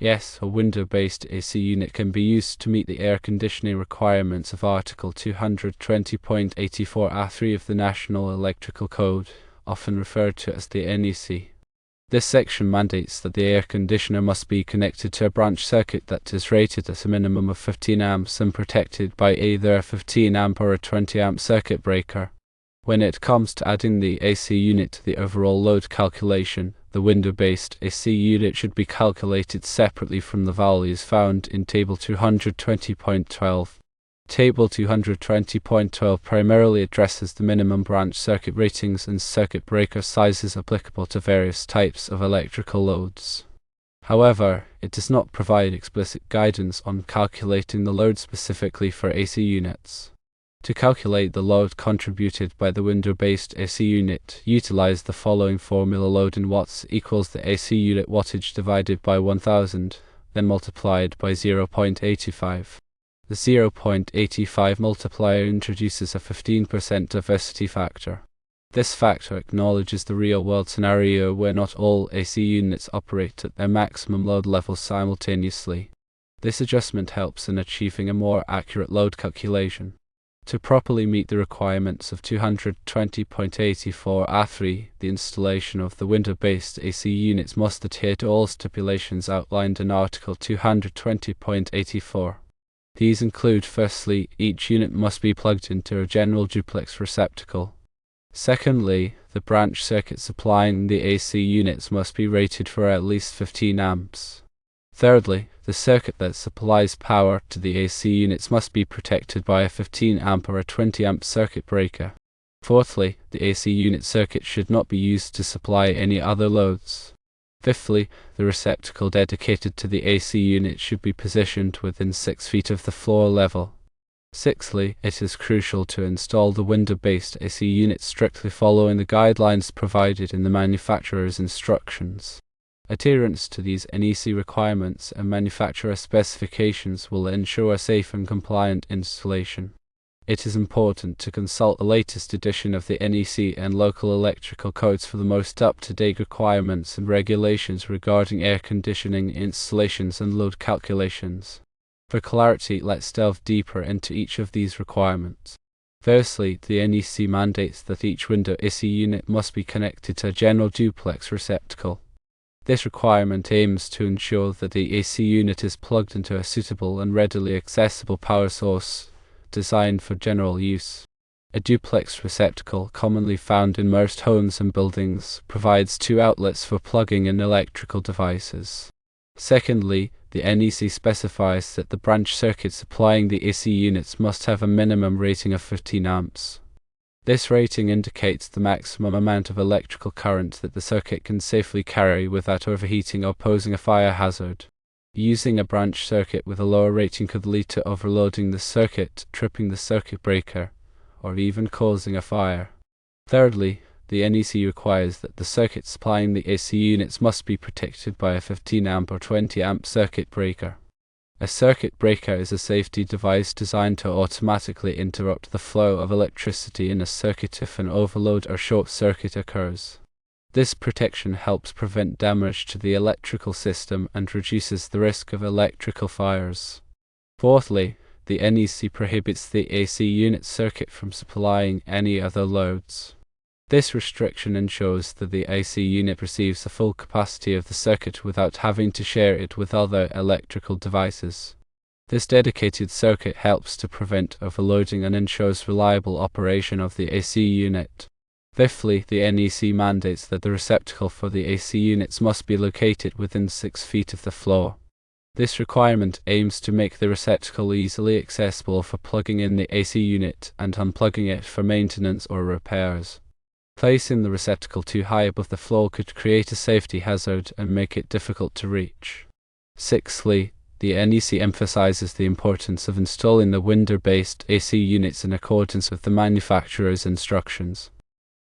Yes, a window-based AC unit can be used to meet the air conditioning requirements of Article 220.84 A3 of the National Electrical Code, often referred to as the NEC. This section mandates that the air conditioner must be connected to a branch circuit that is rated at a minimum of 15 amps and protected by either a 15 amp or a 20 amp circuit breaker. When it comes to adding the AC unit to the overall load calculation, the window-based AC unit should be calculated separately from the values found in Table 220.12. Table 220.12 primarily addresses the minimum branch circuit ratings and circuit breaker sizes applicable to various types of electrical loads. However, it does not provide explicit guidance on calculating the load specifically for AC units. To calculate the load contributed by the window-based AC unit, utilize the following formula: load in watts equals the AC unit wattage divided by 1000, then multiplied by 0.85. The 0.85 multiplier introduces a 15% diversity factor. This factor acknowledges the real-world scenario where not all AC units operate at their maximum load levels simultaneously. This adjustment helps in achieving a more accurate load calculation. To properly meet the requirements of 220.84 A3, the installation of the window-based AC units must adhere to all stipulations outlined in Article 220.84. These include: firstly, each unit must be plugged into a general duplex receptacle. Secondly, the branch circuit supplying the AC units must be rated for at least 15 amps. Thirdly, the circuit that supplies power to the AC units must be protected by a 15 amp or a 20 amp circuit breaker. Fourthly, the AC unit circuit should not be used to supply any other loads. Fifthly, the receptacle dedicated to the AC unit should be positioned within 6 feet of the floor level. Sixthly, it is crucial to install the window-based AC unit strictly following the guidelines provided in the manufacturer's instructions. Adherence to these NEC requirements and manufacturer specifications will ensure a safe and compliant installation. It is important to consult the latest edition of the NEC and local electrical codes for the most up-to-date requirements and regulations regarding air conditioning installations and load calculations. For clarity, let's delve deeper into each of these requirements. Firstly, the NEC mandates that each window AC unit must be connected to a general duplex receptacle. This requirement aims to ensure that the AC unit is plugged into a suitable and readily accessible power source designed for general use. A duplex receptacle, commonly found in most homes and buildings, provides 2 outlets for plugging in electrical devices. Secondly, the NEC specifies that the branch circuit supplying the AC units must have a minimum rating of 15 amps. This rating indicates the maximum amount of electrical current that the circuit can safely carry without overheating or posing a fire hazard. Using a branch circuit with a lower rating could lead to overloading the circuit, tripping the circuit breaker, or even causing a fire. Thirdly, the NEC requires that the circuit supplying the AC units must be protected by a 15 amp or 20 amp circuit breaker. A circuit breaker is a safety device designed to automatically interrupt the flow of electricity in a circuit if an overload or short circuit occurs. This protection helps prevent damage to the electrical system and reduces the risk of electrical fires. Fourthly, the NEC prohibits the AC unit circuit from supplying any other loads. This restriction ensures that the AC unit receives the full capacity of the circuit without having to share it with other electrical devices. This dedicated circuit helps to prevent overloading and ensures reliable operation of the AC unit. Fifthly, the NEC mandates that the receptacle for the AC units must be located within 6 feet of the floor. This requirement aims to make the receptacle easily accessible for plugging in the AC unit and unplugging it for maintenance or repairs. Placing the receptacle too high above the floor could create a safety hazard and make it difficult to reach. Sixthly, the NEC emphasizes the importance of installing the window-based AC units in accordance with the manufacturer's instructions.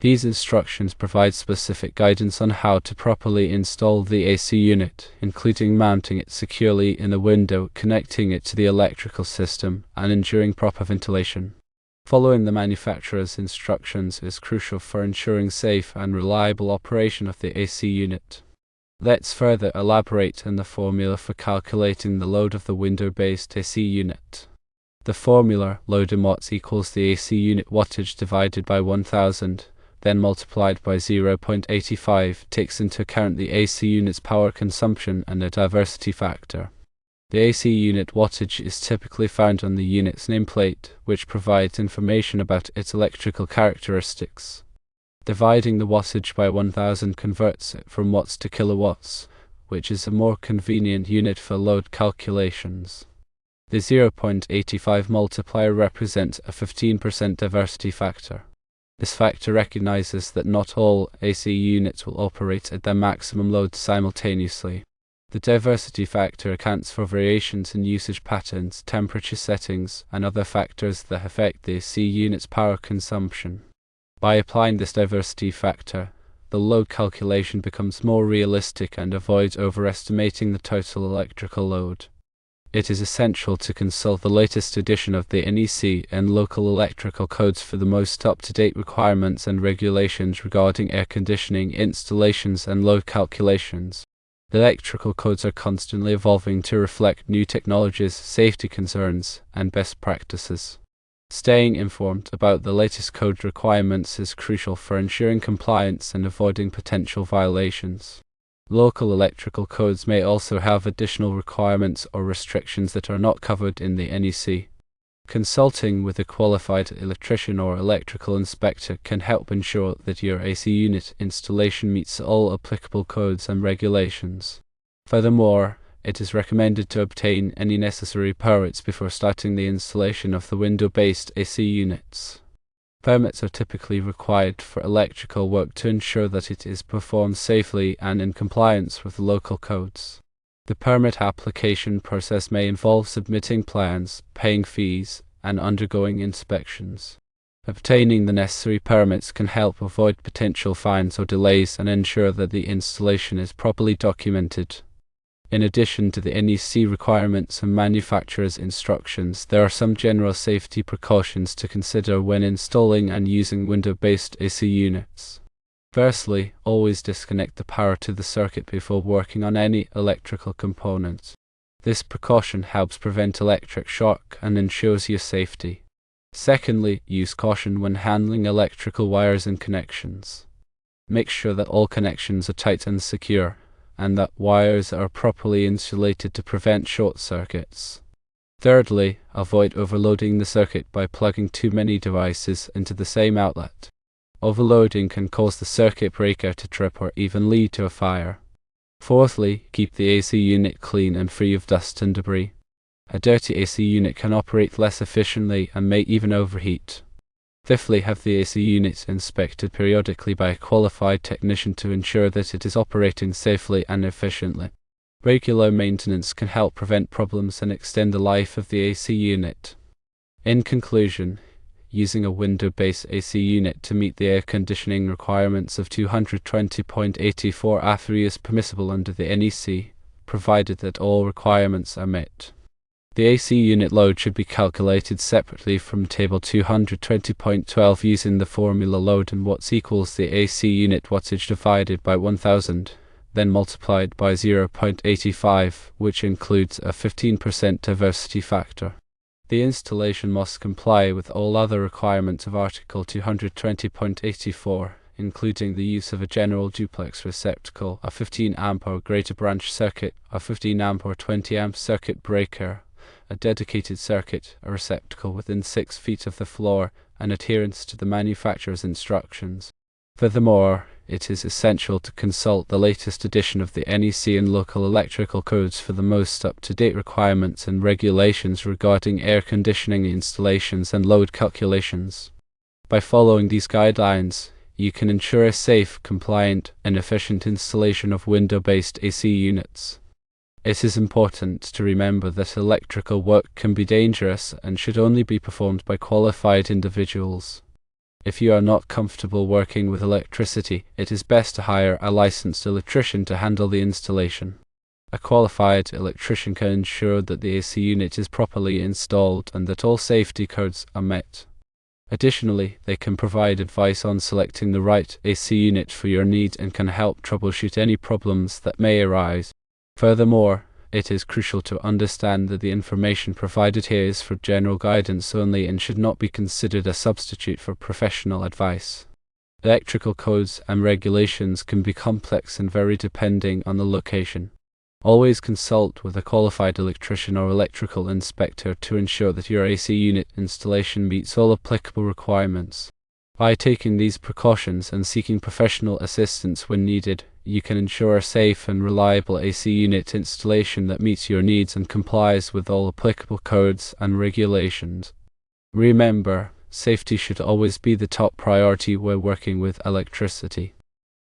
These instructions provide specific guidance on how to properly install the AC unit, including mounting it securely in a window, connecting it to the electrical system, and ensuring proper ventilation. Following the manufacturer's instructions is crucial for ensuring safe and reliable operation of the AC unit. Let's further elaborate on the formula for calculating the load of the window-based AC unit. The formula, load in watts, equals the AC unit wattage divided by 1000, then multiplied by 0.85, takes into account the AC unit's power consumption and a diversity factor. The AC unit wattage is typically found on the unit's nameplate, which provides information about its electrical characteristics. Dividing the wattage by 1000 converts it from watts to kilowatts, which is a more convenient unit for load calculations. The 0.85 multiplier represents a 15% diversity factor. This factor recognizes that not all AC units will operate at their maximum load simultaneously. The diversity factor accounts for variations in usage patterns, temperature settings, and other factors that affect the AC unit's power consumption. By applying this diversity factor, the load calculation becomes more realistic and avoids overestimating the total electrical load. It is essential to consult the latest edition of the NEC and local electrical codes for the most up-to-date requirements and regulations regarding air conditioning installations and load calculations. The electrical codes are constantly evolving to reflect new technologies, safety concerns, and best practices. Staying informed about the latest code requirements is crucial for ensuring compliance and avoiding potential violations. Local electrical codes may also have additional requirements or restrictions that are not covered in the NEC. Consulting with a qualified electrician or electrical inspector can help ensure that your AC unit installation meets all applicable codes and regulations. Furthermore, it is recommended to obtain any necessary permits before starting the installation of the window-based AC units. Permits are typically required for electrical work to ensure that it is performed safely and in compliance with local codes. The permit application process may involve submitting plans, paying fees, and undergoing inspections. Obtaining the necessary permits can help avoid potential fines or delays and ensure that the installation is properly documented. In addition to the NEC requirements and manufacturer's instructions, there are some general safety precautions to consider when installing and using window-based AC units. Firstly, always disconnect the power to the circuit before working on any electrical components. This precaution helps prevent electric shock and ensures your safety. Secondly, use caution when handling electrical wires and connections. Make sure that all connections are tight and secure, and that wires are properly insulated to prevent short circuits. Thirdly, avoid overloading the circuit by plugging too many devices into the same outlet. Overloading can cause the circuit breaker to trip or even lead to a fire. Fourthly, keep the AC unit clean and free of dust and debris. A dirty AC unit can operate less efficiently and may even overheat. Fifthly, have the AC unit inspected periodically by a qualified technician to ensure that it is operating safely and efficiently. Regular maintenance can help prevent problems and extend the life of the AC unit. In conclusion, using a window-based AC unit to meet the air conditioning requirements of 220.84 A3 is permissible under the NEC, provided that all requirements are met. The AC unit load should be calculated separately from Table 220.12 using the formula load in watts equals the AC unit wattage divided by 1000, then multiplied by 0.85, which includes a 15% diversity factor. The installation must comply with all other requirements of Article 220.84, including the use of a general duplex receptacle, a 15 amp or greater branch circuit, a 15 amp or 20 amp circuit breaker, a dedicated circuit, a receptacle within 6 feet of the floor, and adherence to the manufacturer's instructions. Furthermore, it is essential to consult the latest edition of the NEC and local electrical codes for the most up-to-date requirements and regulations regarding air conditioning installations and load calculations. By following these guidelines, you can ensure a safe, compliant, and efficient installation of window-based AC units. It is important to remember that electrical work can be dangerous and should only be performed by qualified individuals. If you are not comfortable working with electricity, it is best to hire a licensed electrician to handle the installation. A qualified electrician can ensure that the AC unit is properly installed and that all safety codes are met. Additionally, they can provide advice on selecting the right AC unit for your needs and can help troubleshoot any problems that may arise. Furthermore, it is crucial to understand that the information provided here is for general guidance only and should not be considered a substitute for professional advice. Electrical codes and regulations can be complex and vary depending on the location. Always consult with a qualified electrician or electrical inspector to ensure that your AC unit installation meets all applicable requirements. By taking these precautions and seeking professional assistance when needed, you can ensure a safe and reliable AC unit installation that meets your needs and complies with all applicable codes and regulations. Remember, safety should always be the top priority when working with electricity.